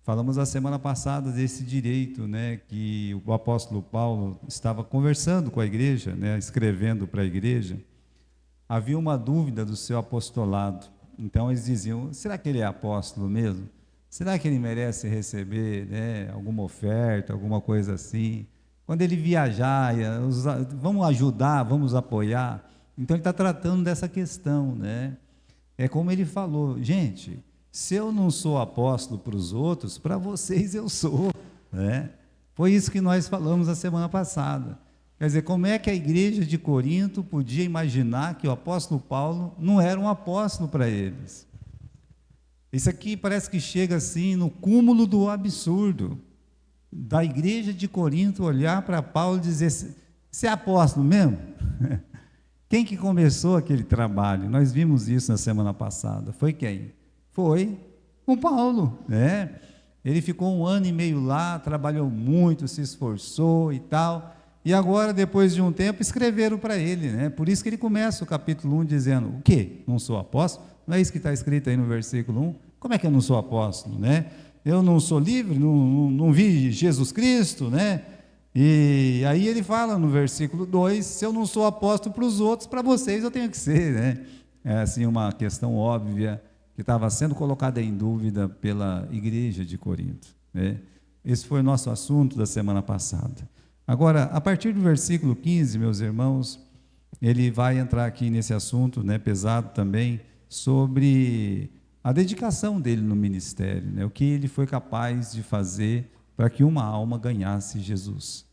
Falamos a semana passada desse direito, né, que o apóstolo Paulo estava conversando com a igreja, né, escrevendo para a igreja. Havia uma dúvida do seu apostolado. Então eles diziam: será que ele é apóstolo mesmo? Será que ele merece receber, né, alguma oferta, alguma coisa assim? Quando ele viajar, vamos ajudar, vamos apoiar. Então ele está tratando dessa questão, né? É como ele falou: gente, se eu não sou apóstolo para os outros, para vocês eu sou, né? Foi isso que nós falamos a semana passada. Quer dizer, como é que a igreja de Corinto podia imaginar que o apóstolo Paulo não era um apóstolo para eles? Isso aqui parece que chega assim no cúmulo do absurdo, da igreja de Corinto olhar para Paulo e dizer: você é apóstolo mesmo? Quem que começou aquele trabalho? Nós vimos isso na semana passada. Foi quem? Foi o Paulo, né? Ele ficou 1 ano e meio lá, trabalhou muito, se esforçou e tal, e agora, depois de um tempo, escreveram para ele, né? Por isso que ele começa o capítulo 1 dizendo: o quê? Não sou apóstolo? Não é isso que está escrito aí no versículo 1? Como é que eu não sou apóstolo, né? Eu não sou livre, não vi Jesus Cristo, né? E aí ele fala no versículo 2: se eu não sou apóstolo para os outros, para vocês eu tenho que ser, né? É assim uma questão óbvia que estava sendo colocada em dúvida pela igreja de Corinto, né? Esse foi o nosso assunto da semana passada. Agora, a partir do versículo 15, meus irmãos, ele vai entrar aqui nesse assunto, né, pesado também, sobre a dedicação dele no ministério, né, o que ele foi capaz de fazer para que uma alma ganhasse Jesus.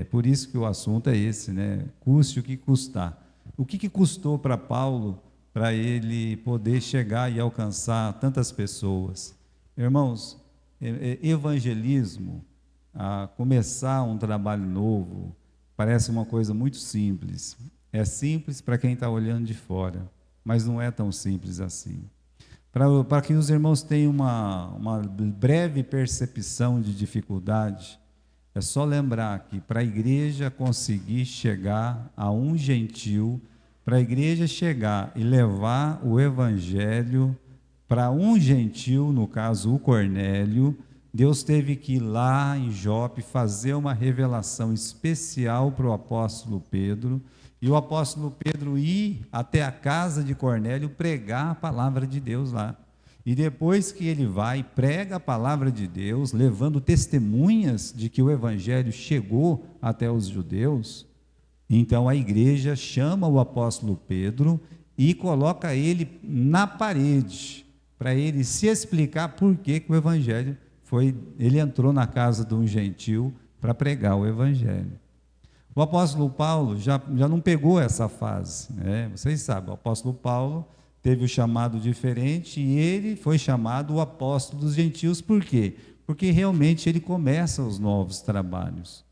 Por isso que o assunto é esse, né, custe o que custar. O que custou para Paulo para ele poder chegar e alcançar tantas pessoas? Irmãos, evangelismo, a começar um trabalho novo, parece uma coisa muito simples. É simples para quem está olhando de fora, mas não é tão simples assim. Para que os irmãos tenham uma breve percepção de dificuldade, é só lembrar que para a igreja conseguir chegar a um gentil, para a igreja chegar e levar o evangelho para um gentil, no caso o Cornélio, Deus teve que ir lá em Jope fazer uma revelação especial para o apóstolo Pedro, e o apóstolo Pedro ir até a casa de Cornélio pregar a palavra de Deus lá. E depois que ele vai e prega a palavra de Deus, levando testemunhas de que o evangelho chegou até os judeus, então a igreja chama o apóstolo Pedro e coloca ele na parede, para ele se explicar por que o evangelho ele entrou na casa de um gentil para pregar o evangelho. O apóstolo Paulo já não pegou essa fase, né? Vocês sabem, o apóstolo Paulo teve o chamado diferente e ele foi chamado o apóstolo dos gentios. Por quê? Porque realmente ele começa os novos trabalhos.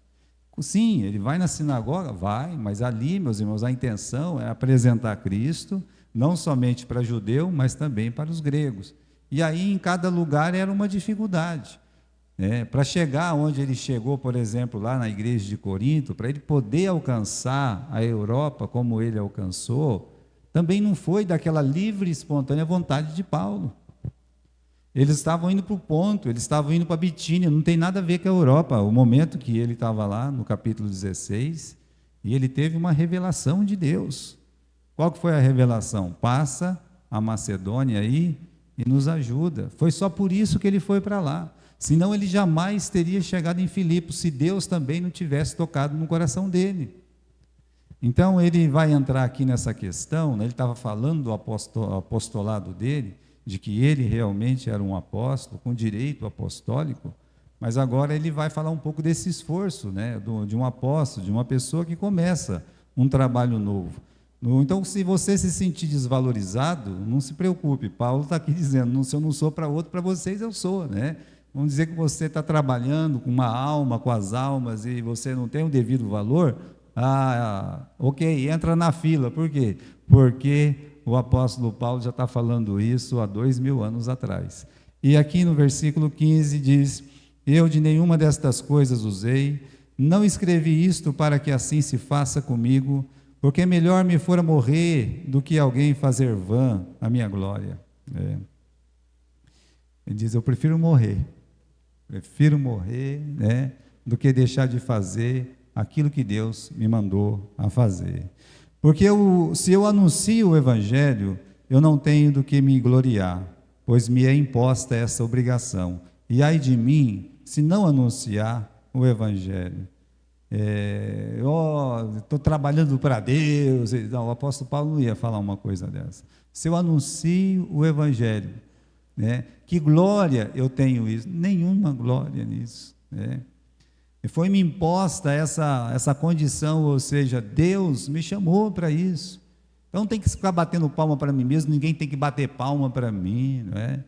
Sim, ele vai na sinagoga? Vai, mas ali, meus irmãos, a intenção é apresentar Cristo, não somente para judeu, mas também para os gregos. E aí, em cada lugar, era uma dificuldade, né? Para chegar onde ele chegou, por exemplo, lá na igreja de Corinto, para ele poder alcançar a Europa como ele alcançou, também não foi daquela livre e espontânea vontade de Paulo. Eles estavam indo para o ponto, eles estavam indo para a Bitínia, não tem nada a ver com a Europa. O momento que ele estava lá, no capítulo 16, e ele teve uma revelação de Deus. Qual que foi a revelação? Passa a Macedônia aí e nos ajuda. Foi só por isso que ele foi para lá. Senão ele jamais teria chegado em Filipos, se Deus também não tivesse tocado no coração dele. Então ele vai entrar aqui nessa questão, né? Ele estava falando do apostolado dele, de que ele realmente era um apóstolo, com direito apostólico, mas agora ele vai falar um pouco desse esforço, né? De um apóstolo, de uma pessoa que começa um trabalho novo. Então, se você se sentir desvalorizado, não se preocupe. Paulo está aqui dizendo: se eu não sou para outro, para vocês eu sou, né? Vamos dizer que você está trabalhando com uma alma, com as almas, e você não tem o devido valor. Ok, entra na fila. Por quê? Porque o apóstolo Paulo já está falando isso há 2000 anos atrás. E aqui no versículo 15 diz: eu de nenhuma destas coisas usei, não escrevi isto para que assim se faça comigo, porque melhor me fora morrer do que alguém fazer vã a minha glória. Ele diz: eu prefiro morrer, né, do que deixar de fazer aquilo que Deus me mandou a fazer. Porque se eu anuncio o Evangelho, eu não tenho do que me gloriar, pois me é imposta essa obrigação. E ai de mim, se não anunciar o Evangelho. Estou trabalhando para Deus. Não, o apóstolo Paulo não ia falar uma coisa dessa. Se eu anuncio o Evangelho, né, que glória eu tenho isso? Nenhuma glória nisso, né? E foi-me imposta essa condição, ou seja, Deus me chamou para isso. Então não tem que ficar batendo palma para mim mesmo, ninguém tem que bater palma para mim, não é?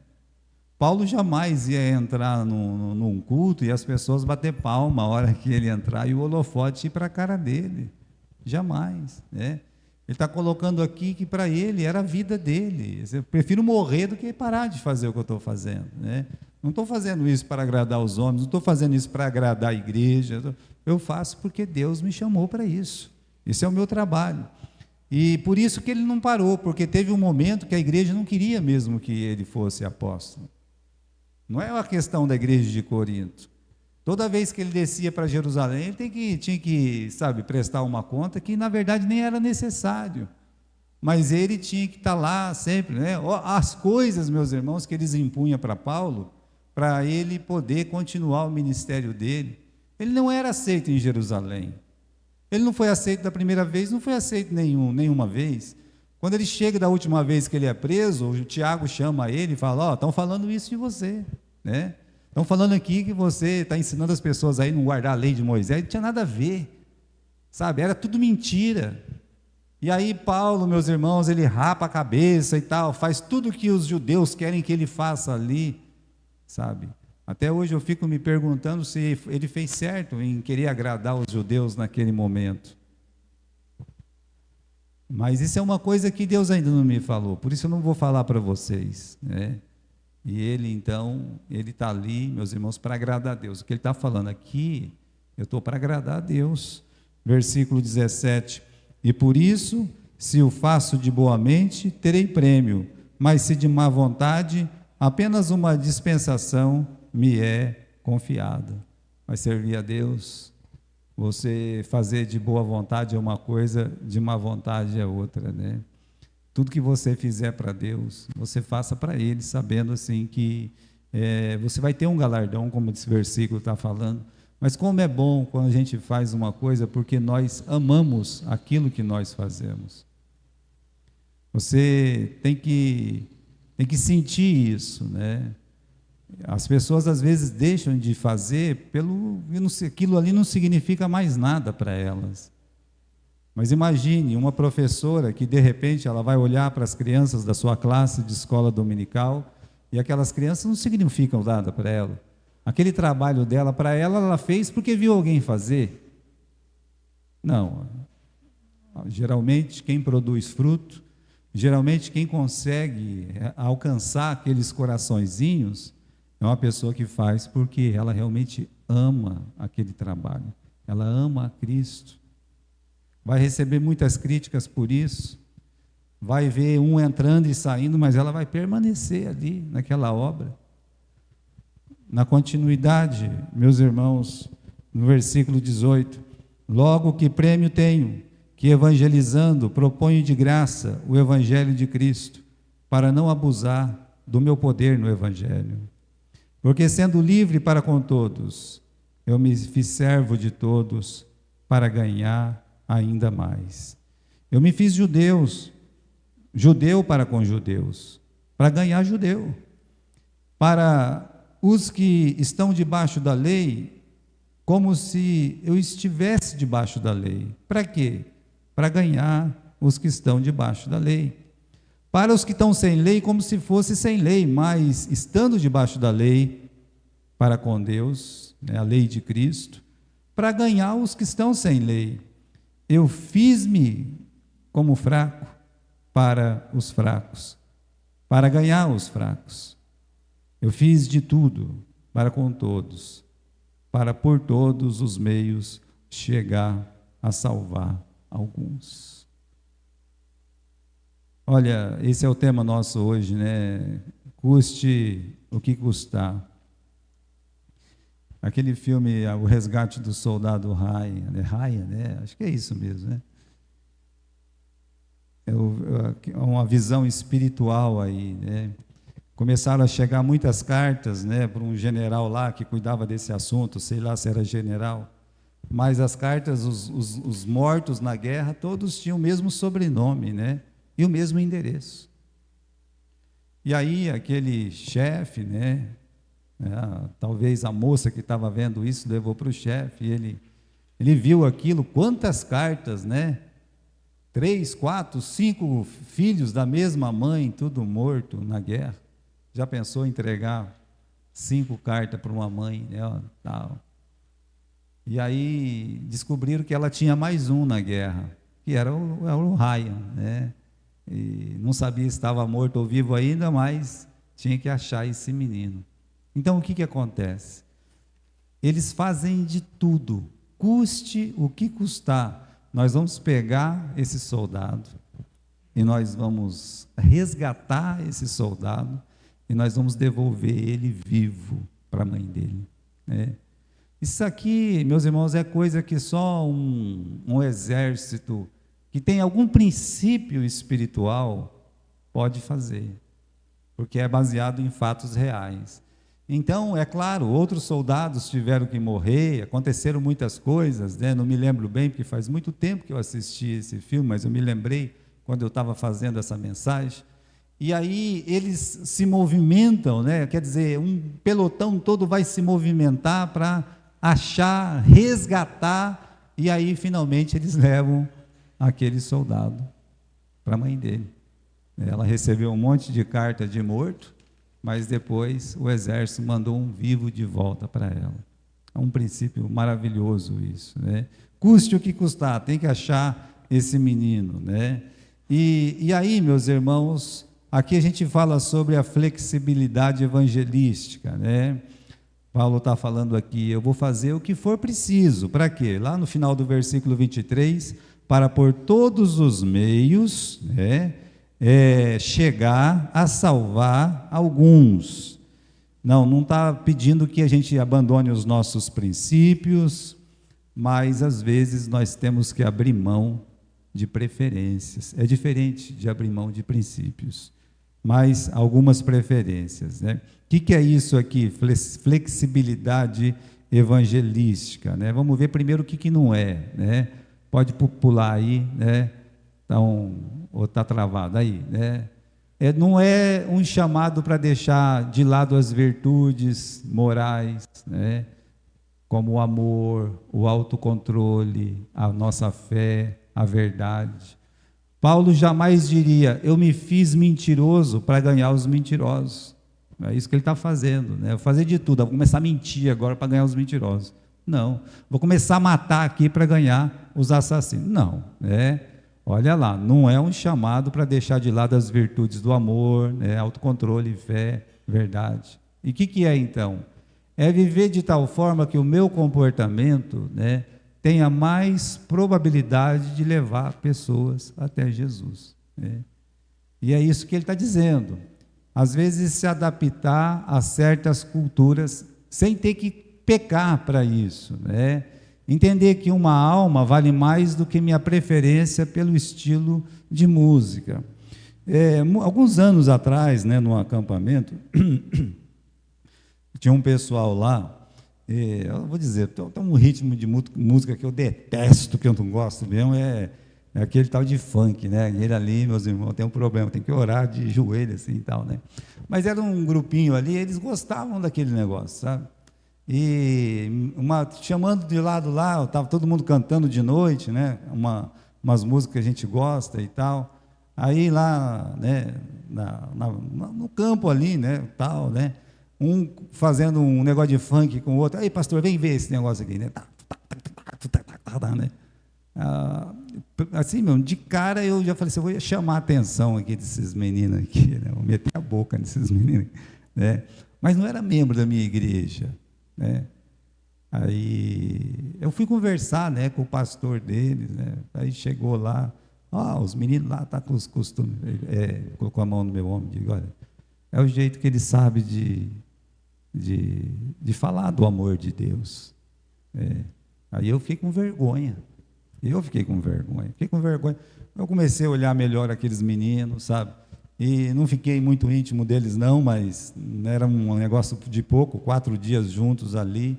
Paulo jamais ia entrar num culto e as pessoas bater palma a hora que ele entrar e o holofote ir para a cara dele. Jamais, né? Ele está colocando aqui que para ele era a vida dele. Eu prefiro morrer do que parar de fazer o que eu estou fazendo, né? Não estou fazendo isso para agradar os homens, não estou fazendo isso para agradar a igreja. Eu faço porque Deus me chamou para isso. Esse é o meu trabalho. E por isso que ele não parou, porque teve um momento que a igreja não queria mesmo que ele fosse apóstolo. Não é uma questão da igreja de Corinto. Toda vez que ele descia para Jerusalém, ele tinha que, sabe, prestar uma conta que na verdade nem era necessário. Mas ele tinha que estar lá sempre, né? As coisas, meus irmãos, que eles impunham para Paulo, para ele poder continuar o ministério dele. Ele não era aceito em Jerusalém. Ele não foi aceito da primeira vez, não foi aceito nenhuma vez. Quando ele chega da última vez que ele é preso, o Tiago chama ele e fala: estão falando isso de você, né? Estão falando aqui que você está ensinando as pessoas aí a não guardar a lei de Moisés. Não tinha nada a ver, sabe? Era tudo mentira. E aí Paulo, meus irmãos, ele rapa a cabeça e tal, faz tudo que os judeus querem que ele faça ali, sabe? Até hoje eu fico me perguntando se ele fez certo em querer agradar os judeus naquele momento. Mas isso é uma coisa que Deus ainda não me falou, por isso eu não vou falar para vocês, né? E ele, então, ele está ali, meus irmãos, para agradar a Deus. O que ele está falando aqui, eu estou para agradar a Deus. Versículo 17: e por isso, se o faço de boa mente, terei prêmio, mas se de má vontade, apenas uma dispensação me é confiada. Vai servir a Deus. Você fazer de boa vontade é uma coisa, de má vontade é outra, né? Tudo que você fizer para Deus, você faça para Ele, sabendo assim que você vai ter um galardão, como esse versículo está falando. Mas como é bom quando a gente faz uma coisa porque nós amamos aquilo que nós fazemos. Você tem que sentir isso, né? As pessoas às vezes deixam de fazer aquilo ali não significa mais nada para elas. Mas imagine uma professora que de repente ela vai olhar para as crianças da sua classe de escola dominical e aquelas crianças não significam nada para ela. Aquele trabalho dela, para ela, ela fez porque viu alguém fazer. Não. Geralmente quem produz fruto, geralmente quem consegue alcançar aqueles coraçõezinhos, é uma pessoa que faz porque ela realmente ama aquele trabalho. Ela ama a Cristo. Vai receber muitas críticas por isso, vai ver um entrando e saindo, mas ela vai permanecer ali naquela obra. Na continuidade, meus irmãos, no versículo 18: logo que prêmio tenho, que evangelizando proponho de graça o evangelho de Cristo, para não abusar do meu poder no evangelho. Porque sendo livre para com todos, eu me fiz servo de todos para ganhar ainda mais. Eu me fiz judeu para com judeus, para ganhar judeu. Para os que estão debaixo da lei, como se eu estivesse debaixo da lei. Para quê? Para ganhar os que estão debaixo da lei. Para os que estão sem lei, como se fosse sem lei, mas estando debaixo da lei, para com Deus, né, a lei de Cristo, para ganhar os que estão sem lei. Eu fiz-me como fraco para os fracos, para ganhar os fracos. Eu fiz de tudo para com todos, para por todos os meios chegar a salvar alguns. Olha, esse é o tema nosso hoje, né? Custe o que custar. Aquele filme, O Resgate do Soldado Ryan, né? Acho que é isso mesmo, né? É uma visão espiritual aí, né? Começaram a chegar muitas cartas, né, para um general lá que cuidava desse assunto, sei lá se era general, mas as cartas, os mortos na guerra, todos tinham o mesmo sobrenome, né, e o mesmo endereço. E aí aquele chefe, né, talvez a moça que estava vendo isso levou para o chefe, e ele viu aquilo, quantas cartas, né, 3, 4, 5 filhos da mesma mãe, tudo morto na guerra. Já pensou em entregar 5 cartas para uma mãe, né, tal. E aí descobriram que ela tinha mais um na guerra, que era o Ryan, né? E não sabia se estava morto ou vivo ainda, mas tinha que achar esse menino. Então o que acontece? Eles fazem de tudo, custe o que custar. Nós vamos pegar esse soldado e nós vamos resgatar esse soldado e nós vamos devolver ele vivo para a mãe dele, né? Isso aqui, meus irmãos, é coisa que só um exército que tem algum princípio espiritual pode fazer, porque é baseado em fatos reais. Então, é claro, outros soldados tiveram que morrer, aconteceram muitas coisas, né? Não me lembro bem, porque faz muito tempo que eu assisti esse filme, mas eu me lembrei quando eu estava fazendo essa mensagem. E aí eles se movimentam, né? Quer dizer, um pelotão todo vai se movimentar para achar, resgatar, e aí finalmente eles levam aquele soldado para a mãe dele. Ela recebeu um monte de carta de morto, mas depois o exército mandou um vivo de volta para ela. É um princípio maravilhoso isso, né? Custe o que custar, tem que achar esse menino, né? E aí, meus irmãos, aqui a gente fala sobre a flexibilidade evangelística, né? Paulo está falando aqui, eu vou fazer o que for preciso. Para quê? Lá no final do versículo 23, para por todos os meios, né, chegar a salvar alguns. Não está pedindo que a gente abandone os nossos princípios, mas às vezes nós temos que abrir mão de preferências. É diferente de abrir mão de princípios, mas algumas preferências, né? O que é isso aqui? Flexibilidade evangelística, né? Vamos ver primeiro o que não é, né? Pode pular aí, né? Então, ou está travado aí, né? Não é um chamado para deixar de lado as virtudes morais, né? Como o amor, o autocontrole, a nossa fé, a verdade. Paulo jamais diria, eu me fiz mentiroso para ganhar os mentirosos. É isso que ele está fazendo, né? Vou fazer de tudo, vou começar a mentir agora para ganhar os mentirosos. Não, vou começar a matar aqui para ganhar os assassinos. Não, né? Olha lá, não é um chamado para deixar de lado as virtudes do amor, né? Autocontrole, fé, verdade. E o que é então? É viver de tal forma que o meu comportamento, né, tenha mais probabilidade de levar pessoas até Jesus, né? E é isso que ele está dizendo. Às vezes se adaptar a certas culturas sem ter que pecar para isso, né? Entender que uma alma vale mais do que minha preferência pelo estilo de música. Alguns anos atrás, né, num acampamento, tinha um pessoal lá, eu vou dizer, tem um ritmo de música que eu detesto, que eu não gosto mesmo, é aquele tal de funk, né? Ele ali, meus irmãos, tem um problema, tem que orar de joelho assim e tal, né? Mas era um grupinho ali, eles gostavam daquele negócio, sabe? E chamando de lado lá, estava todo mundo cantando de noite, né? Umas músicas que a gente gosta e tal. Aí lá, né, no campo ali, né, tal, né? Um fazendo um negócio de funk com o outro. Aí, pastor, vem ver esse negócio aqui, né? Né? Assim mesmo, de cara eu já falei assim, eu vou chamar a atenção aqui desses meninos aqui, né? Vou meter a boca nesses meninos, né? Mas não era membro da minha igreja, né? Aí eu fui conversar, né, com o pastor deles, né? Aí chegou lá, os meninos lá estão com os costumes, colocou a mão no meu ombro e disse, olha, é o jeito que ele sabe de falar do amor de Deus. Aí eu fiquei com vergonha. Fiquei com vergonha. Eu comecei a olhar melhor aqueles meninos, sabe? E não fiquei muito íntimo deles, não, mas era um negócio de pouco, 4 dias juntos ali.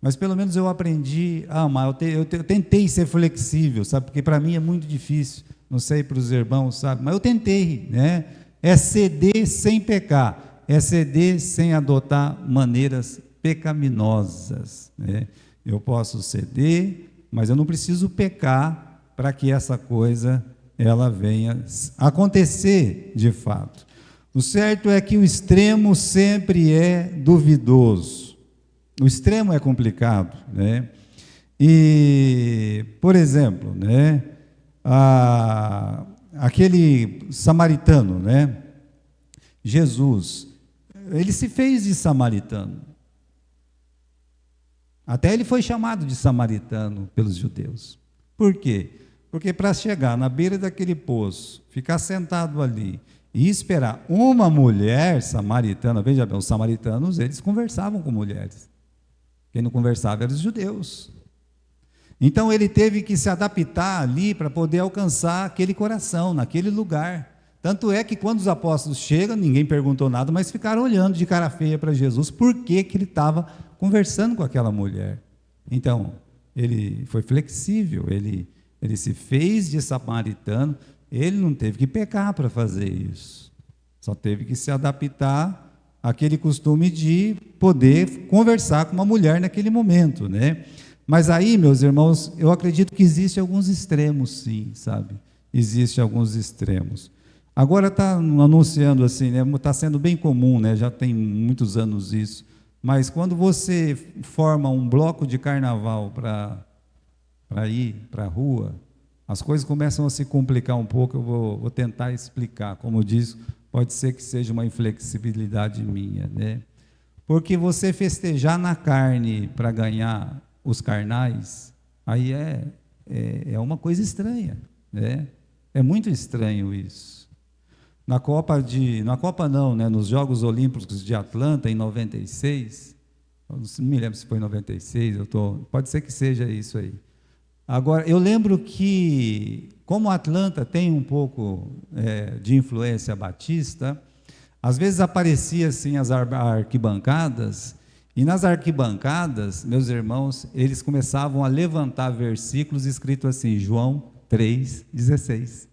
Mas pelo menos eu aprendi a amar. Eu tentei ser flexível, sabe? Porque para mim é muito difícil. Não sei para os irmãos, sabe? Mas eu tentei, né? É ceder sem pecar. É ceder sem adotar maneiras pecaminosas, né? Eu posso ceder, mas eu não preciso pecar para que essa coisa ela venha acontecer de fato. O certo é que o extremo sempre é duvidoso. O extremo é complicado, né? E, por exemplo, né, aquele samaritano, né? Jesus, ele se fez de samaritano. Até ele foi chamado de samaritano pelos judeus. Por quê? Porque para chegar na beira daquele poço, ficar sentado ali e esperar uma mulher samaritana, veja bem, os samaritanos, eles conversavam com mulheres. Quem não conversava eram os judeus. Então ele teve que se adaptar ali para poder alcançar aquele coração, naquele lugar. Tanto é que quando os apóstolos chegam, ninguém perguntou nada, mas ficaram olhando de cara feia para Jesus, por que ele estava conversando com aquela mulher. Então, ele foi flexível, ele se fez de samaritano, ele não teve que pecar para fazer isso. Só teve que se adaptar àquele costume de poder conversar com uma mulher naquele momento, né? Mas aí, meus irmãos, eu acredito que existem alguns extremos, sim, sabe? Existem alguns extremos. Agora está anunciando assim, né? Está sendo bem comum, né? Já tem muitos anos isso. Mas quando você forma um bloco de carnaval para ir para a rua, as coisas começam a se complicar um pouco. Eu vou tentar explicar. Como eu disse, pode ser que seja uma inflexibilidade minha, né? Porque você festejar na carne para ganhar os carnais, aí é uma coisa estranha, né? É muito estranho isso. Na Copa não, né? Nos Jogos Olímpicos de Atlanta, em 96, eu não me lembro se foi em 96, pode ser que seja isso aí. Agora, eu lembro que, como Atlanta tem um pouco de influência batista, às vezes aparecia assim as arquibancadas, e nas arquibancadas, meus irmãos, eles começavam a levantar versículos escritos assim, João 3,16.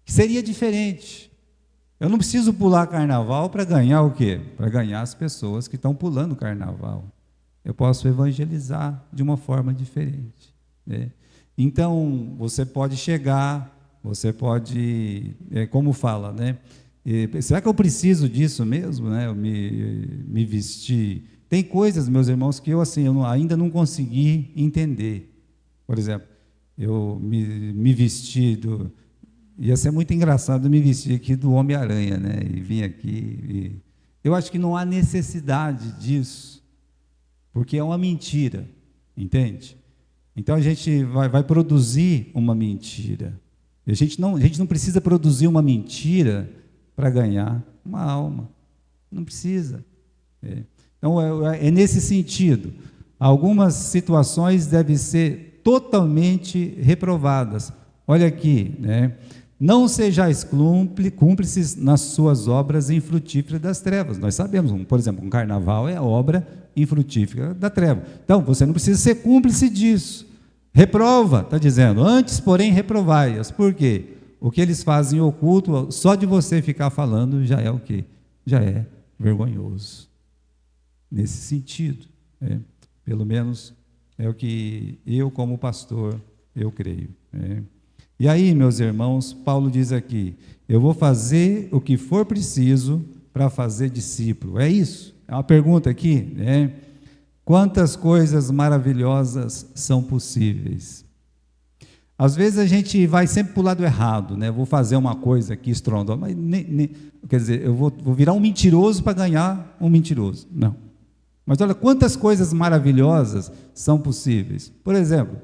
Que seria diferente. Eu não preciso pular carnaval para ganhar o quê? Para ganhar as pessoas que estão pulando carnaval. Eu posso evangelizar de uma forma diferente, né? Então, você pode chegar, você pode, como fala, né? Será que eu preciso disso mesmo, né? Eu me vestir. Tem coisas, meus irmãos, que eu ainda não consegui entender. Por exemplo, eu me vestir ia ser muito engraçado me vestir aqui do Homem-Aranha, né? E vir aqui. Eu acho que não há necessidade disso, porque é uma mentira, entende? Então a gente vai produzir uma mentira. A gente não precisa produzir uma mentira para ganhar uma alma. Não precisa. Então é nesse sentido. Algumas situações devem ser totalmente reprovadas. Olha aqui, né? Não sejais cúmplices nas suas obras infrutíferas das trevas. Nós sabemos, por exemplo, um carnaval é a obra infrutífera da treva. Então, você não precisa ser cúmplice disso. Reprova, está dizendo. Antes, porém, reprovai-as. Por quê? O que eles fazem oculto, só de você ficar falando, já é o quê? Já é vergonhoso. Nesse sentido. Pelo menos é o que eu, como pastor, eu creio. E aí, meus irmãos, Paulo diz aqui, eu vou fazer o que for preciso para fazer discípulo. É isso? É uma pergunta aqui, né? Quantas coisas maravilhosas são possíveis? Às vezes a gente vai sempre para o lado errado, né? Vou fazer uma coisa aqui estrondosa, mas quer dizer, eu vou virar um mentiroso para ganhar um mentiroso. Não. Mas olha, quantas coisas maravilhosas são possíveis. Por exemplo,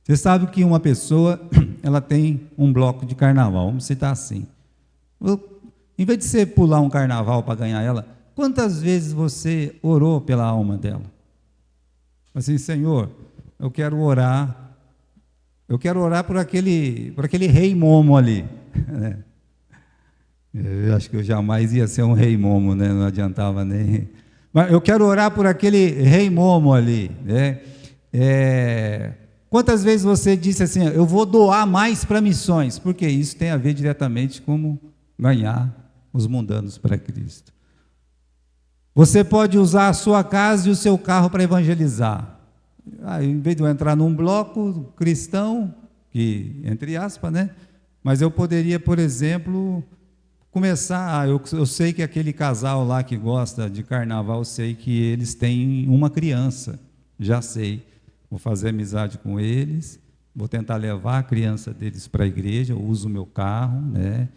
você sabe que uma pessoa, ela tem um bloco de carnaval, vamos citar assim. Em vez de você pular um carnaval para ganhar ela, quantas vezes você orou pela alma dela? Assim, Senhor, eu quero orar por aquele rei Momo ali. Eu acho que eu jamais ia ser um rei Momo, né? Não adiantava nem. Mas eu quero orar por aquele rei Momo ali, né? Quantas vezes você disse assim, eu vou doar mais para missões? Porque isso tem a ver diretamente com como ganhar os mundanos para Cristo. Você pode usar a sua casa e o seu carro para evangelizar. Em vez de eu entrar num bloco cristão, que, entre aspas, né? Mas eu poderia, por exemplo, começar. Eu sei que aquele casal lá que gosta de carnaval, eu sei que eles têm uma criança, já sei. Vou fazer amizade com eles, vou tentar levar a criança deles para a igreja, eu uso o meu carro, né?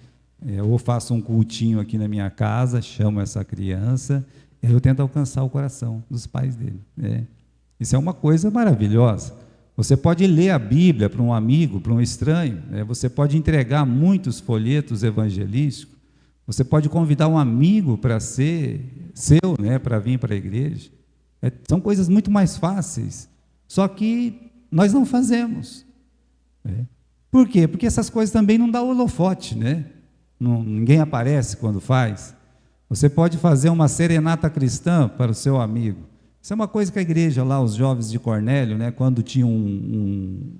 Ou faço um cultinho aqui na minha casa, chamo essa criança, e eu tento alcançar o coração dos pais dele, né? Isso é uma coisa maravilhosa. Você pode ler a Bíblia para um amigo, para um estranho, né? Você pode entregar muitos folhetos evangelísticos, você pode convidar um amigo para ser seu, né? Para vir para a igreja. São coisas muito mais fáceis, só que nós não fazemos, né? Por quê? Porque essas coisas também não dão holofote, né? Ninguém aparece quando faz. Você pode fazer uma serenata cristã para o seu amigo. Isso é uma coisa que a igreja lá, os jovens de Cornélio, né, quando tinha um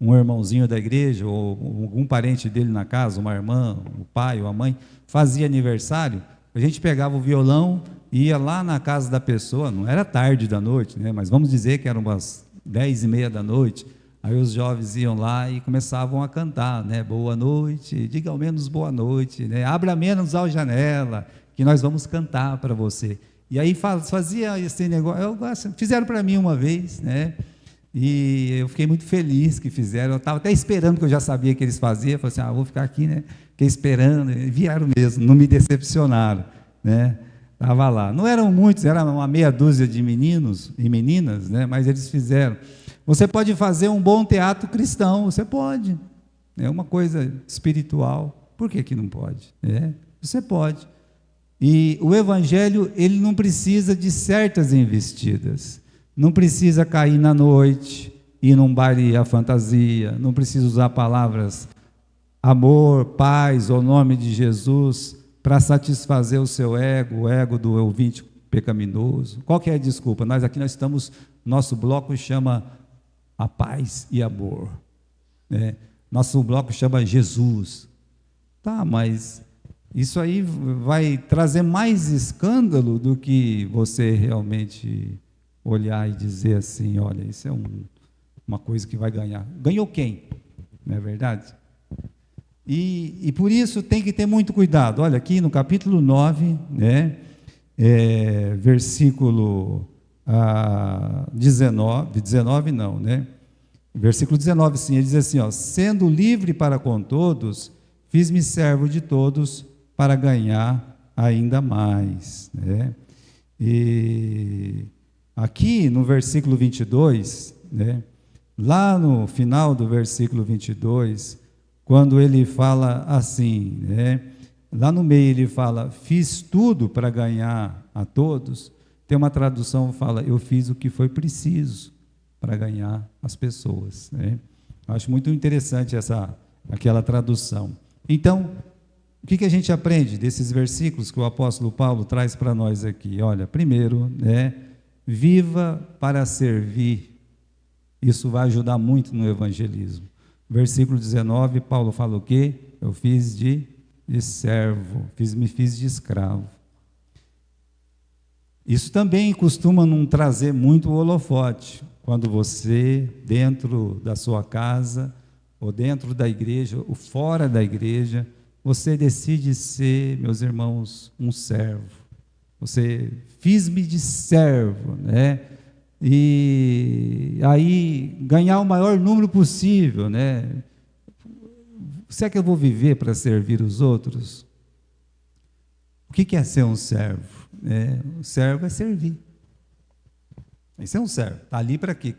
irmãozinho da igreja, ou algum parente dele na casa, uma irmã, o pai ou a mãe, fazia aniversário, a gente pegava o violão e ia lá na casa da pessoa, não era tarde da noite, né, mas vamos dizer que eram umas 10h30 da noite, aí os jovens iam lá e começavam a cantar, né, boa noite, diga ao menos boa noite, né, abra menos a janela, que nós vamos cantar para você. E aí fazia esse negócio, fizeram para mim uma vez, né? E eu fiquei muito feliz que fizeram. Eu estava até esperando, porque eu já sabia que eles faziam. Eu falei assim, vou ficar aqui, né? Fiquei esperando. E vieram mesmo, não me decepcionaram, né? Estava lá. Não eram muitos, era uma meia dúzia de meninos e meninas, né? Mas eles fizeram. Você pode fazer um bom teatro cristão, você pode. É uma coisa espiritual. Por que não pode? Você pode. E o evangelho, ele não precisa de certas investidas, não precisa cair na noite, ir num baile à fantasia, não precisa usar palavras amor, paz, ou nome de Jesus, para satisfazer o seu ego, o ego do ouvinte pecaminoso. Qual que é a desculpa? Nós estamos, nosso bloco chama a paz e amor, né? Nosso bloco chama Jesus. Tá, mas isso aí vai trazer mais escândalo do que você realmente olhar e dizer assim, olha, isso é uma coisa que vai ganhar. Ganhou quem? Não é verdade? E por isso tem que ter muito cuidado. Olha, aqui no capítulo 9, né, versículo 19 não, né? Versículo 19, sim, ele diz assim, sendo livre para com todos, fiz-me servo de todos, para ganhar ainda mais, né? E aqui no versículo 22, né, lá no final do versículo 22, quando ele fala assim, né, lá no meio ele fala, fiz tudo para ganhar a todos, tem uma tradução que fala, eu fiz o que foi preciso para ganhar as pessoas, né? Acho muito interessante aquela tradução. Então, o que a gente aprende desses versículos que o apóstolo Paulo traz para nós aqui? Olha, primeiro, né, viva para servir. Isso vai ajudar muito no evangelismo. Versículo 19, Paulo fala o quê? Eu fiz de servo, me fiz de escravo. Isso também costuma não trazer muito holofote, quando você, dentro da sua casa, ou dentro da igreja, ou fora da igreja, você decide ser, meus irmãos, um servo. Você, fiz-me de servo, né? E aí, ganhar o maior número possível, né? Será que eu vou viver para servir os outros? O que é ser um servo? O servo é servir. Isso é um servo. Está ali para quê?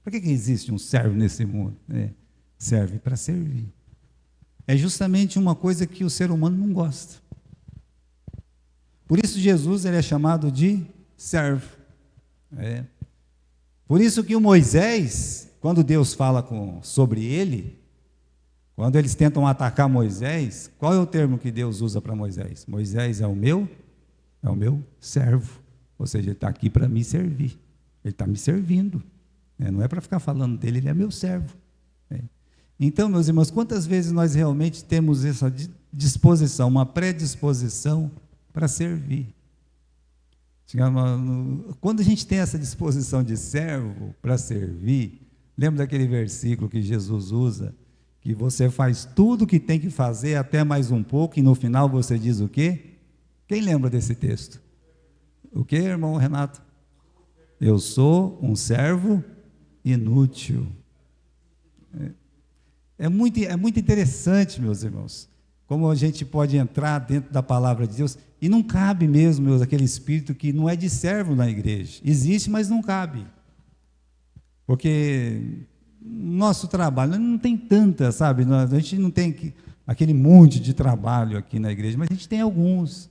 Para que existe um servo nesse mundo? Serve para servir. é justamente uma coisa que o ser humano não gosta. Por isso Jesus ele é chamado de servo. Por isso que o Moisés, quando Deus fala sobre ele, quando eles tentam atacar Moisés, qual é o termo que Deus usa para Moisés? Moisés é o meu servo. Ou seja, ele está aqui para me servir. Ele está me servindo. Não é para ficar falando dele, ele é meu servo. Então, meus irmãos, quantas vezes nós realmente temos essa disposição, uma predisposição para servir? Quando a gente tem essa disposição de servo para servir, lembra daquele versículo que Jesus usa, que você faz tudo o que tem que fazer, até mais um pouco, e no final você diz o quê? Quem lembra desse texto? O que, irmão Renato? Eu sou um servo inútil. É muito interessante, meus irmãos, como a gente pode entrar dentro da palavra de Deus, e não cabe mesmo, meus, aquele espírito que não é de servo na igreja. Existe, mas não cabe. Porque nosso trabalho não tem tanta, sabe? A gente não tem aquele monte de trabalho aqui na igreja, mas a gente tem alguns.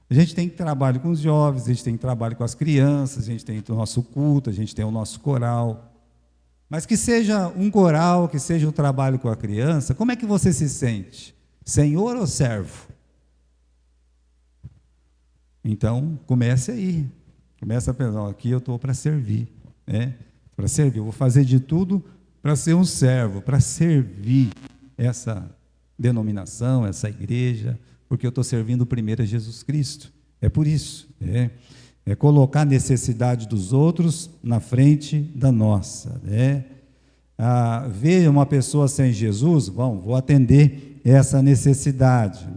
A gente tem trabalho com os jovens, a gente tem trabalho com as crianças, a gente tem o nosso culto, a gente tem o nosso coral. Mas que seja um coral, que seja um trabalho com a criança, como é que você se sente? Senhor ou servo? Então, comece aí. Comece a pensar, aqui eu estou para servir. Para servir, eu vou fazer de tudo para ser um servo, para servir essa denominação, essa igreja, porque eu estou servindo primeiro a Jesus Cristo. É por isso. É colocar a necessidade dos outros na frente da nossa. Ver uma pessoa sem Jesus, vou atender essa necessidade.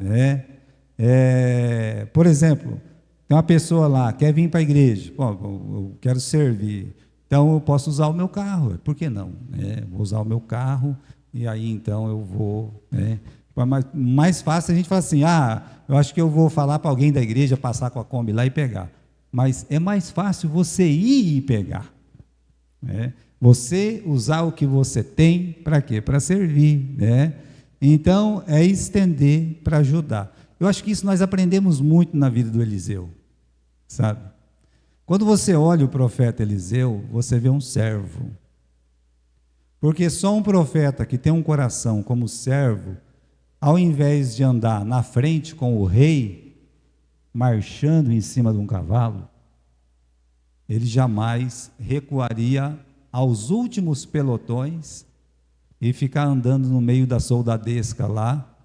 Por exemplo, tem uma pessoa lá, quer vir para a igreja, eu quero servir, então eu posso usar o meu carro, por que não? Vou usar o meu carro, e aí então eu vou... mais fácil a gente falar assim, eu acho que eu vou falar para alguém da igreja passar com a Kombi lá e pegar. Mas é mais fácil você ir e pegar. Você usar o que você tem, para quê? Para servir. Então, é estender para ajudar. Eu acho que isso nós aprendemos muito na vida do Eliseu. Sabe? Quando você olha o profeta Eliseu, você vê um servo. Porque só um profeta que tem um coração como servo, ao invés de andar na frente com o rei, marchando em cima de um cavalo, ele jamais recuaria aos últimos pelotões e ficar andando no meio da soldadesca lá.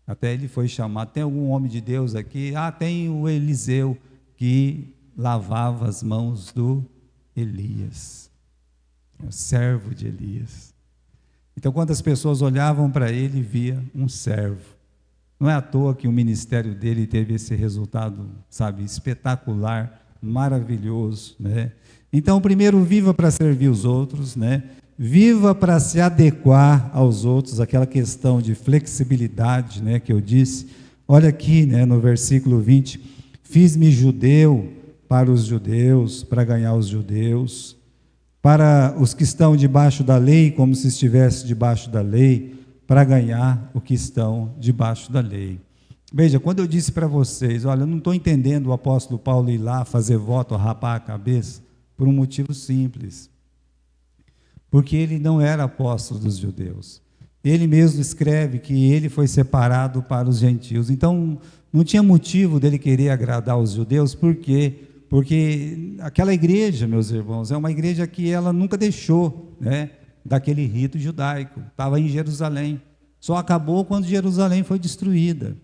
Até ele foi chamado, tem algum homem de Deus aqui? Tem o Eliseu, que lavava as mãos do Elias, o servo de Elias. Então, quando as pessoas olhavam para ele, via um servo. Não é à toa que o ministério dele teve esse resultado, sabe, espetacular, maravilhoso, Então, primeiro, viva para servir os outros, Viva para se adequar aos outros, aquela questão de flexibilidade, que eu disse. Olha aqui, no versículo 20, fiz-me judeu para os judeus, para ganhar os judeus, para os que estão debaixo da lei, como se estivesse debaixo da lei, para ganhar o que estão debaixo da lei. Veja, quando eu disse para vocês, olha, eu não estou entendendo o apóstolo Paulo ir lá fazer voto, rapar a cabeça, por um motivo simples. Porque ele não era apóstolo dos judeus. Ele mesmo escreve que ele foi separado para os gentios. Então, não tinha motivo dele querer agradar os judeus, por quê? Porque aquela igreja, meus irmãos, é uma igreja que ela nunca deixou, daquele rito judaico. Estava em Jerusalém. Só acabou quando Jerusalém foi destruída.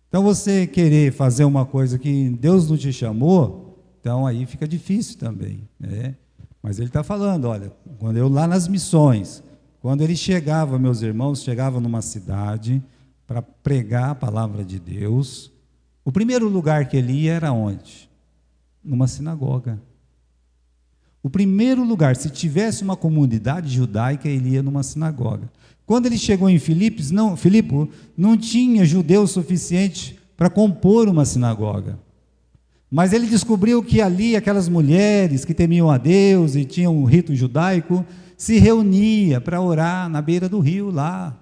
Então, você querer fazer uma coisa que Deus não te chamou, então aí fica difícil também, Mas ele está falando, olha, quando eu lá nas missões, quando ele chegava, meus irmãos, chegava numa cidade para pregar a palavra de Deus, o primeiro lugar que ele ia era onde? Numa sinagoga. O primeiro lugar, se tivesse uma comunidade judaica, ele ia numa sinagoga. Quando ele chegou em Filipe, não tinha judeu suficiente para compor uma sinagoga. Mas ele descobriu que ali aquelas mulheres que temiam a Deus e tinham um rito judaico, se reunia para orar na beira do rio lá.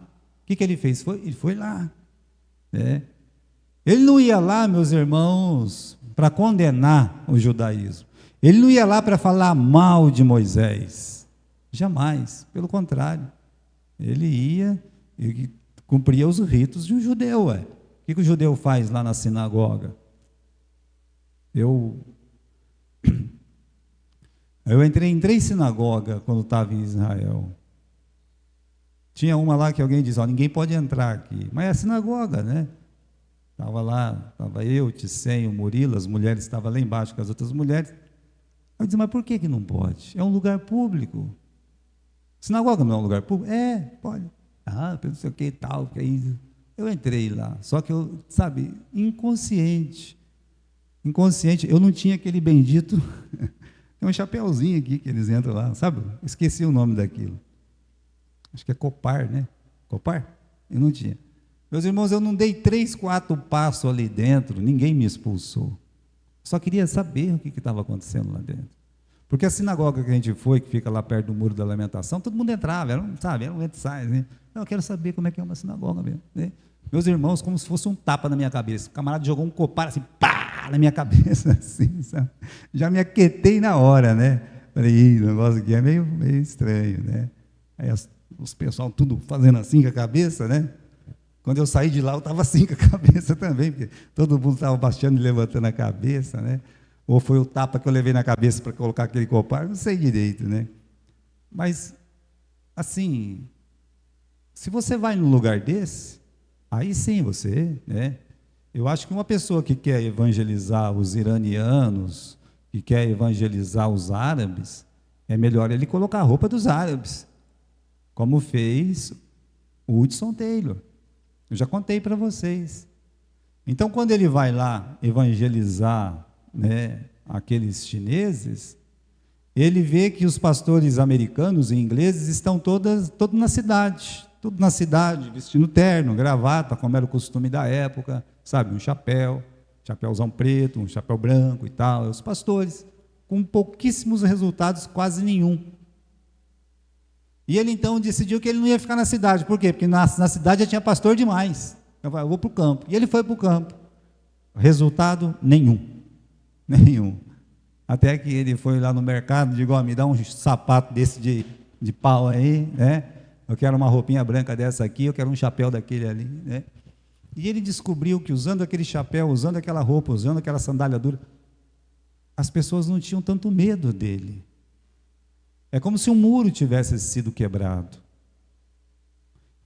que ele fez? Ele foi lá. Ele não ia lá, meus irmãos, para condenar o judaísmo. Ele não ia lá para falar mal de Moisés. Jamais. Pelo contrário. Ele ia e cumpria os ritos de um judeu. O que o judeu faz lá na sinagoga? Eu entrei em 3 sinagogas quando estava em Israel. Tinha uma lá que alguém diz, ninguém pode entrar aqui. Mas é a sinagoga, né? Estava lá, estava eu, Ticem, o Murilo, as mulheres estavam lá embaixo com as outras mulheres. Eu disse, mas por que não pode? É um lugar público. Sinagoga não é um lugar público? Pode. Não sei o que e tal, que é isso. Eu entrei lá, só que eu, inconsciente, eu não tinha aquele bendito, tem um chapéuzinho aqui que eles entram lá, esqueci o nome daquilo, acho que é copar, né? Copar? Eu não tinha. Meus irmãos, eu não dei 3, 4 passos ali dentro, ninguém me expulsou, só queria saber o que estava acontecendo lá dentro, porque a sinagoga que a gente foi, que fica lá perto do Muro da Lamentação, todo mundo entrava, era um ensaio, né? Eu quero saber como é que é uma sinagoga mesmo, né? Meus irmãos, como se fosse um tapa na minha cabeça. O camarada jogou um copar assim, pá, na minha cabeça, assim, sabe? Já me aquietei na hora, né? Falei, o negócio aqui é meio estranho, né? Aí os pessoal tudo fazendo assim com a cabeça, né? Quando eu saí de lá, eu estava assim com a cabeça também, porque todo mundo estava baixando e levantando a cabeça, né? Ou foi o tapa que eu levei na cabeça para colocar aquele copar, não sei direito, né? Mas, assim, se você vai num lugar desse, aí sim você, né? Eu acho que uma pessoa que quer evangelizar os iranianos, que quer evangelizar os árabes, é melhor ele colocar a roupa dos árabes, como fez o Hudson Taylor. Eu já contei para vocês. Então, quando ele vai lá evangelizar, né, aqueles chineses, ele vê que os pastores americanos e ingleses estão todos na cidade, tudo na cidade, vestindo terno, gravata, como era o costume da época, um chapéuzão preto, um chapéu branco e tal, os pastores, com pouquíssimos resultados, quase nenhum. E ele então decidiu que ele não ia ficar na cidade, por quê? Porque na cidade já tinha pastor demais, eu vou para o campo, e ele foi para o campo, resultado nenhum, até que ele foi lá no mercado, digo, me dá um sapato desse de pau aí, né? Eu quero uma roupinha branca dessa aqui, eu quero um chapéu daquele ali, né? E ele descobriu que usando aquele chapéu, usando aquela roupa, usando aquela sandália dura, as pessoas não tinham tanto medo dele. É como se um muro tivesse sido quebrado.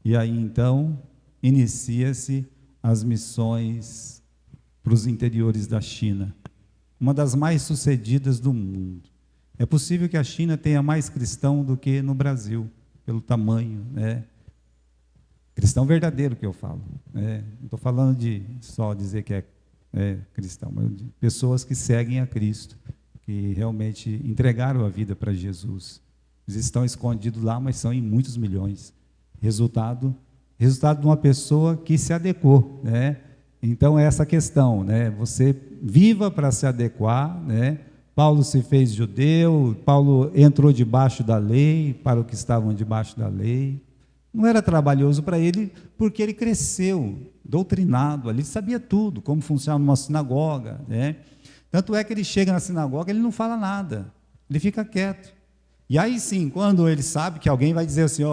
E aí, então, inicia-se as missões para os interiores da China, uma das mais sucedidas do mundo. É possível que a China tenha mais cristão do que no Brasil, pelo tamanho, né? Cristão verdadeiro que eu falo, né? Não estou falando de só dizer que é cristão, mas de pessoas que seguem a Cristo, que realmente entregaram a vida para Jesus. Eles estão escondidos lá, mas são em muitos milhões. Resultado de uma pessoa que se adequou, né? Então, é essa questão, né? Você viva para se adequar, né? Paulo se fez judeu, Paulo entrou debaixo da lei, para os que estavam debaixo da lei. Não era trabalhoso para ele, porque ele cresceu, doutrinado, ali sabia tudo, como funciona uma sinagoga, né? Tanto é que ele chega na sinagoga, ele não fala nada, ele fica quieto. E aí sim, quando ele sabe que alguém vai dizer assim,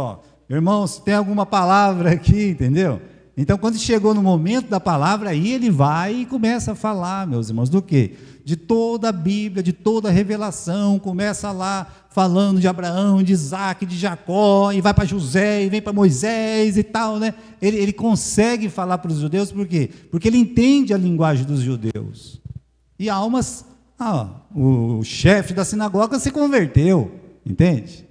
irmão, se tem alguma palavra aqui, entendeu? Então, quando chegou no momento da palavra, aí ele vai e começa a falar, meus irmãos, do quê? De toda a Bíblia, de toda a revelação, começa lá falando de Abraão, de Isaac, de Jacó, e vai para José, e vem para Moisés e tal, né? Ele consegue falar para os judeus, por quê? Porque ele entende a linguagem dos judeus. E almas, o chefe da sinagoga se converteu, entende?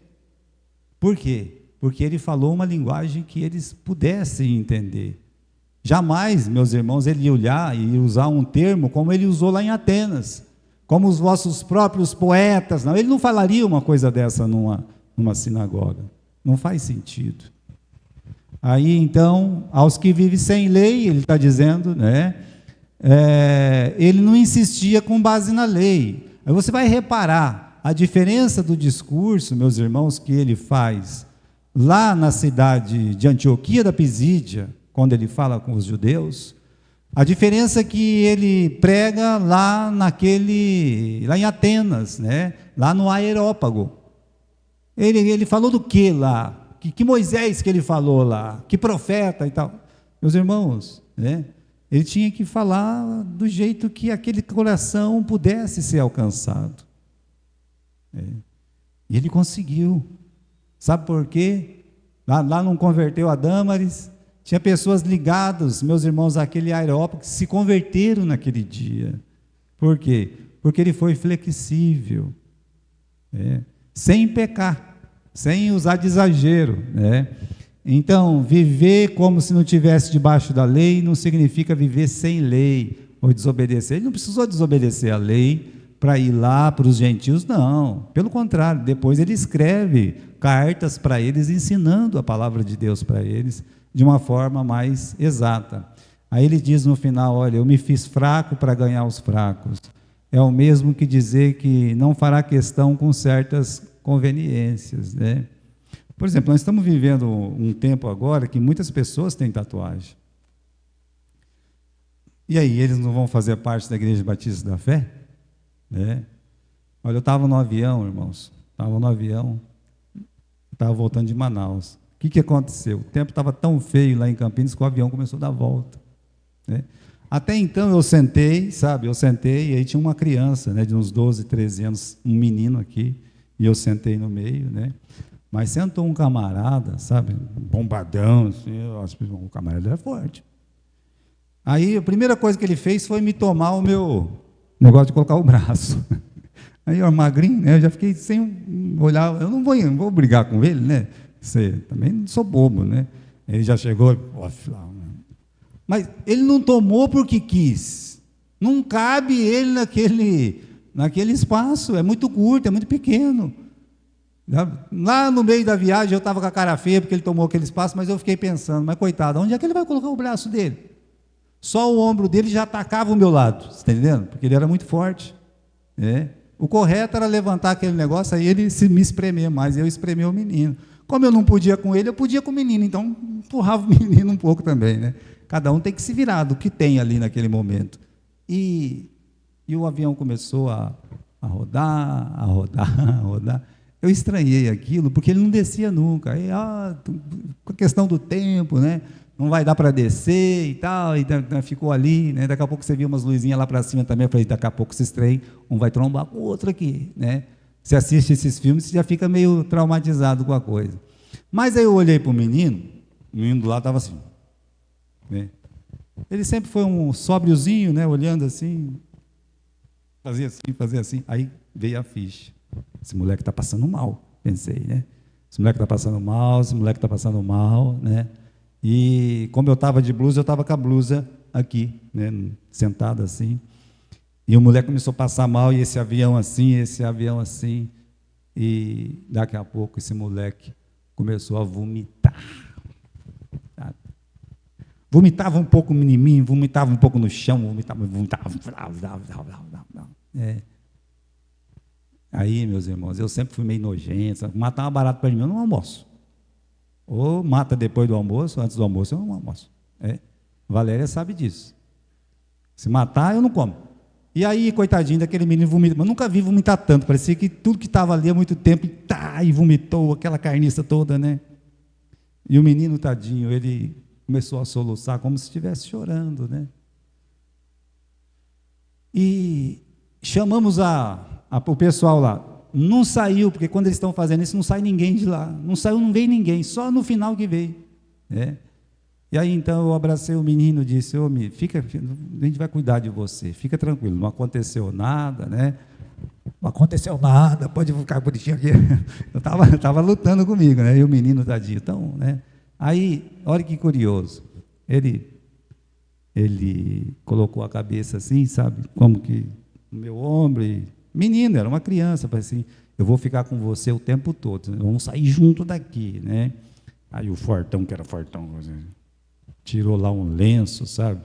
Por quê? Porque ele falou uma linguagem que eles pudessem entender. Jamais, meus irmãos, ele ia olhar e usar um termo como ele usou lá em Atenas, como os vossos próprios poetas. Não, ele não falaria uma coisa dessa numa sinagoga. Não faz sentido. Aí, então, aos que vivem sem lei, ele está dizendo, né? Ele não insistia com base na lei. Aí você vai reparar a diferença do discurso, meus irmãos, que ele faz lá na cidade de Antioquia da Pisídia, quando ele fala com os judeus, a diferença é que ele prega lá em Atenas, né? Lá no Areópago. Ele falou do que lá? Que Moisés que ele falou lá? Que profeta e tal? Meus irmãos, né? Ele tinha que falar do jeito que aquele coração pudesse ser alcançado. E ele conseguiu. Sabe por quê? Lá não converteu a Dâmaris. Tinha pessoas ligadas, meus irmãos, àquele Areópago, que se converteram naquele dia. Por quê? Porque ele foi flexível, sem pecar, sem usar de exagero, né? Então, viver como se não estivesse debaixo da lei não significa viver sem lei ou desobedecer. Ele não precisou desobedecer a lei para ir lá para os gentios, não. Pelo contrário, depois ele escreve cartas para eles, ensinando a palavra de Deus para eles, de uma forma mais exata. Aí ele diz no final, olha, eu me fiz fraco para ganhar os fracos. É o mesmo que dizer que não fará questão com certas conveniências, né? Por exemplo, nós estamos vivendo um tempo agora que muitas pessoas têm tatuagem. E aí, eles não vão fazer parte da Igreja Batista da Fé? Né? Olha, eu estava no avião, irmãos, estava voltando de Manaus. O que aconteceu? O tempo estava tão feio lá em Campinas que o avião começou a dar volta, né? Até então eu sentei, e aí tinha uma criança, né, de uns 12, 13 anos, um menino aqui, e eu sentei no meio, né? Mas sentou um camarada, sabe, bombadão, assim, o camarada era forte. Aí a primeira coisa que ele fez foi me tomar o meu negócio de colocar o braço. Aí eu magrinho, né, eu já fiquei sem olhar, eu não vou brigar com ele, né? Também não sou bobo, né? Ele já chegou, mas ele não tomou porque quis. Não cabe ele naquele espaço, é muito curto, é muito pequeno. Lá no meio da viagem eu estava com a cara feia porque ele tomou aquele espaço, mas eu fiquei pensando, mas coitado, onde é que ele vai colocar o braço dele? Só o ombro dele já atacava o meu lado, você está entendendo? Porque ele era muito forte. O correto era levantar aquele negócio, aí ele me espremer mais, eu espremer o menino. Como eu não podia com ele, eu podia com o menino, então empurrava o menino um pouco também, né? Cada um tem que se virar do que tem ali naquele momento. E o avião começou a rodar, a rodar. Eu estranhei aquilo, porque ele não descia nunca. Aí, com a questão do tempo, né? Não vai dar para descer e tal, e ficou ali, né? Daqui a pouco você viu umas luzinhas lá para cima também, eu falei, daqui a pouco esses trem, um vai trombar com o outro aqui, né? Você assiste esses filmes, você já fica meio traumatizado com a coisa. Mas aí eu olhei para o menino do lado estava assim, né? Ele sempre foi um sóbriozinho, né? Olhando assim, fazia assim, aí veio a ficha. Esse moleque está passando mal, pensei, né? Esse moleque está passando mal, né? E como eu estava de blusa, eu estava com a blusa aqui, né? Sentado assim. E o moleque começou a passar mal, e esse avião assim, e daqui a pouco esse moleque começou a vomitar. Sabe? Vomitava um pouco em mim, vomitava um pouco no chão, vomitava. Aí, meus irmãos, eu sempre fui meio nojento, matar uma barata para mim, eu não almoço. Ou mata depois do almoço, antes do almoço eu não almoço. Valéria sabe disso. Se matar, eu não como. E aí, coitadinho daquele menino vomitou, mas nunca vi vomitar tanto, parecia que tudo que estava ali há muito tempo, e vomitou aquela carniça toda, né? E o menino, tadinho, ele começou a soluçar como se estivesse chorando, né? E chamamos o pessoal lá. Não saiu, porque quando eles estão fazendo isso, não sai ninguém de lá. Não veio ninguém, só no final que veio. E aí, então, eu abracei o menino e disse, a gente vai cuidar de você, fica tranquilo, não aconteceu nada, né? Não aconteceu nada, pode ficar bonitinho aqui. Eu estava lutando comigo, né? E o menino, tadinho. Então, né? Aí, olha que curioso, ele colocou a cabeça assim, sabe, como que no meu ombro, menino, era uma criança, falei assim, eu vou ficar com você o tempo todo, vamos sair junto daqui, né? Aí o fortão, que era fortão, tirou lá um lenço, sabe?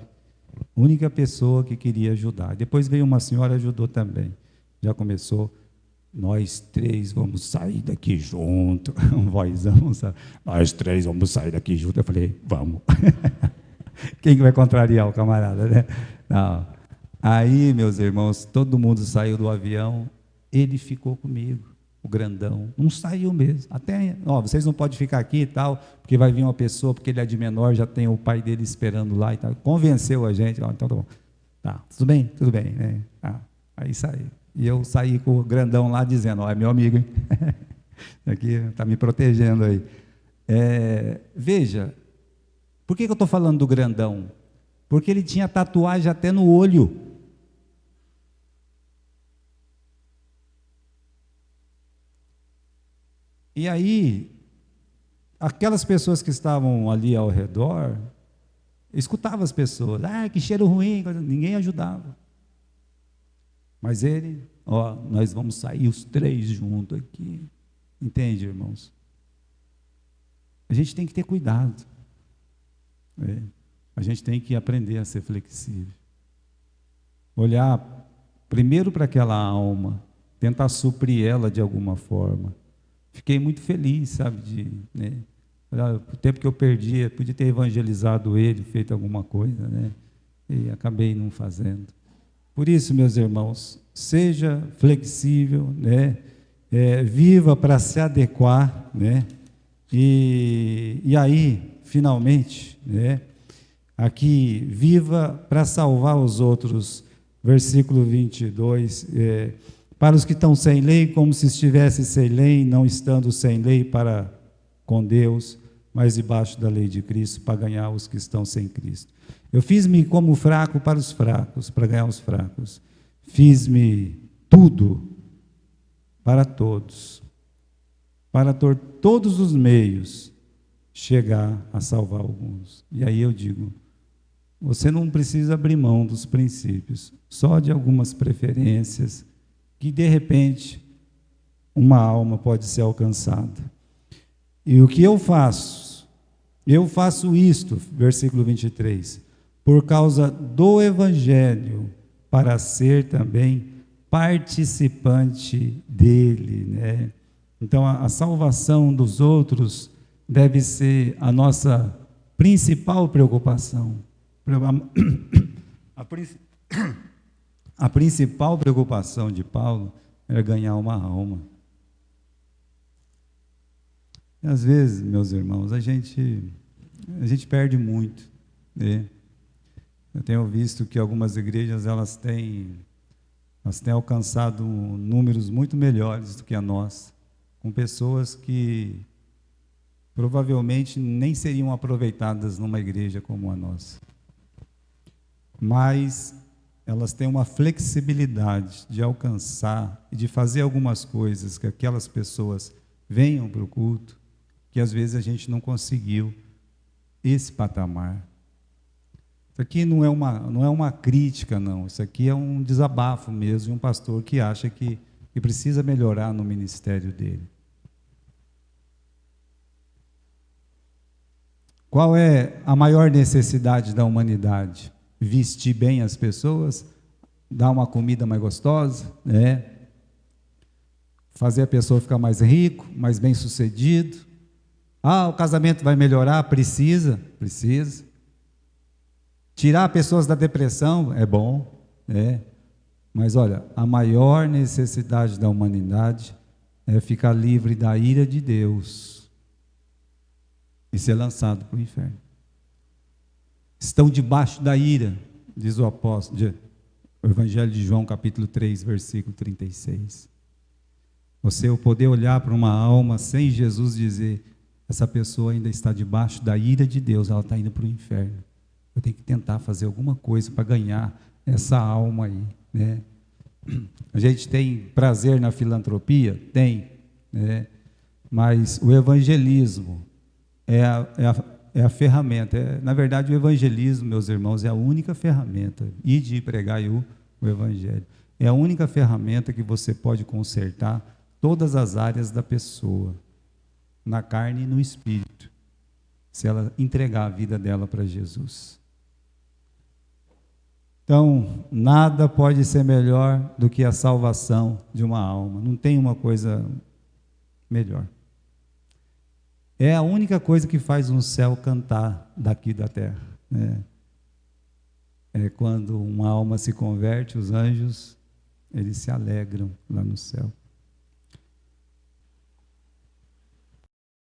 Única pessoa que queria ajudar. Depois veio uma senhora, ajudou também. Já começou nós três vamos sair daqui junto. Um vozão, sabe? Nós três vamos sair daqui junto. Eu falei, vamos. Quem que vai contrariar o camarada, né? Não. Aí, meus irmãos, todo mundo saiu do avião, ele ficou comigo, o grandão, não saiu mesmo, até, ó, vocês não podem ficar aqui e tal, porque vai vir uma pessoa, porque ele é de menor, já tem o pai dele esperando lá e tal, convenceu a gente, ó, então tá bom, tá, tudo bem, né? Ah, aí saiu, e eu saí com o grandão lá dizendo, ó, é meu amigo, hein? Aqui está me protegendo aí. Veja, por que eu estou falando do grandão? Porque ele tinha tatuagem até no olho. E aí, aquelas pessoas que estavam ali ao redor, escutavam as pessoas, que cheiro ruim, ninguém ajudava. Mas ele, ó, nós vamos sair os três juntos aqui. Entende, irmãos? A gente tem que ter cuidado. A gente tem que aprender a ser flexível. Olhar primeiro para aquela alma, tentar suprir ela de alguma forma. Fiquei muito feliz, sabe, o tempo que eu perdi, podia ter evangelizado ele, feito alguma coisa, né? E acabei não fazendo. Por isso, meus irmãos, seja flexível, né? Viva para se adequar, né? E aí, finalmente, né? Aqui, viva para salvar os outros, versículo 22, para os que estão sem lei, como se estivesse sem lei, não estando sem lei para com Deus, mas debaixo da lei de Cristo, para ganhar os que estão sem Cristo. Eu fiz-me como fraco para os fracos, para ganhar os fracos. Fiz-me tudo para todos, para todos os meios chegar a salvar alguns. E aí eu digo, você não precisa abrir mão dos princípios, só de algumas preferências, que de repente uma alma pode ser alcançada. E o que eu faço? Eu faço isto, versículo 23, por causa do Evangelho, para ser também participante dele, né? Então a salvação dos outros deve ser a nossa principal preocupação. A principal preocupação de Paulo era ganhar uma alma. E às vezes, meus irmãos, a gente perde muito, né? Eu tenho visto que algumas igrejas elas têm alcançado números muito melhores do que a nossa, com pessoas que provavelmente nem seriam aproveitadas numa igreja como a nossa. Mas elas têm uma flexibilidade de alcançar e de fazer algumas coisas que aquelas pessoas venham para o culto, que às vezes a gente não conseguiu esse patamar. Isso aqui não é uma crítica, não. Isso aqui é um desabafo mesmo de um pastor que acha que precisa melhorar no ministério dele. Qual é a maior necessidade da humanidade? Vestir bem as pessoas, dar uma comida mais gostosa, né? Fazer a pessoa ficar mais rico, mais bem sucedido. O casamento vai melhorar? Precisa. Tirar pessoas da depressão é bom, né? Mas olha, a maior necessidade da humanidade é ficar livre da ira de Deus e ser lançado para o inferno. Estão debaixo da ira, diz o apóstolo, o Evangelho de João, capítulo 3, versículo 36. Você poder olhar para uma alma sem Jesus dizer, essa pessoa ainda está debaixo da ira de Deus, ela está indo para o inferno. Eu tenho que tentar fazer alguma coisa para ganhar essa alma aí, né? A gente tem prazer na filantropia? Tem, né? Mas o evangelismo é a ferramenta. Na verdade, o evangelismo, meus irmãos, é a única ferramenta, e de pregar o evangelho. É a única ferramenta que você pode consertar todas as áreas da pessoa, na carne e no espírito, se ela entregar a vida dela para Jesus. Então, nada pode ser melhor do que a salvação de uma alma. Não tem uma coisa melhor. É a única coisa que faz um céu cantar daqui da terra, né? Quando uma alma se converte, os anjos, eles se alegram lá no céu.